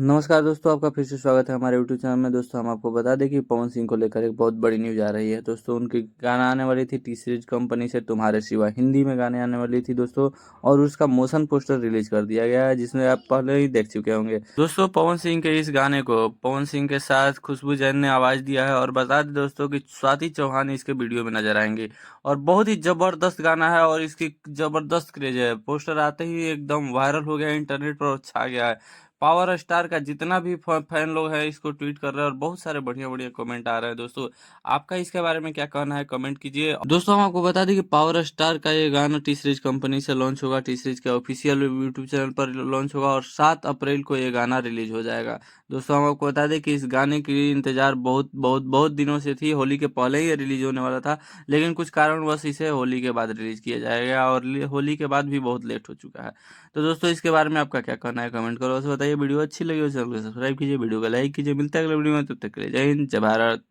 नमस्कार दोस्तों, आपका फिर से स्वागत है हमारे यूट्यूब चैनल में। दोस्तों हम आपको बता दें कि पवन सिंह को लेकर एक बहुत बड़ी न्यूज़ आ रही है। दोस्तों उनकी गाना आने वाली थी टी सीरीज कंपनी से तुम्हारे सिवा, हिंदी में गाने आने वाली थी दोस्तों। और उसका मोशन पोस्टर रिलीज कर दिया गया है, जिसमें आप पहले ही देख चुके होंगे। दोस्तों पवन सिंह के इस गाने को पवन सिंह के साथ खुशबू जैन ने आवाज़ दिया है। और बता दें दोस्तों कि स्वाति चौहान इसके वीडियो में नजर आएंगे। और बहुत ही जबरदस्त गाना है और इसकी जबरदस्त क्रेज है। पोस्टर आते ही एकदम वायरल हो गया, इंटरनेट पर छा गया है। पावर स्टार का जितना भी फैन लोग हैं इसको ट्वीट कर रहे हैं और बहुत सारे बढ़िया बढ़िया कमेंट आ रहे हैं। दोस्तों आपका इसके बारे में क्या कहना है, कमेंट कीजिए। दोस्तों हम आपको बता दें कि पावर स्टार का ये गाना टी सीरीज कंपनी से लॉन्च होगा, टी सीरीज के ऑफिशियल यूट्यूब चैनल पर लॉन्च होगा और 7 अप्रैल को ये गाना रिलीज हो जाएगा। दोस्तों हम आपको बता दें कि इस गाने की इंतजार बहुत बहुत बहुत दिनों से थी। होली के पहले ही ये रिलीज होने वाला था, लेकिन कुछ कारणवश इसे होली के बाद रिलीज किया जाएगा और होली के बाद भी बहुत लेट हो चुका है। तो दोस्तों इसके बारे में आपका क्या कहना है, कमेंट करो। बस बताइए, वीडियो अच्छी लगी हो चैनल को सब्सक्राइब कीजिए, वीडियो को लाइक कीजिए। मिलता है अगले वीडियो में, तब तक के लिए जय हिंद, जय भारत।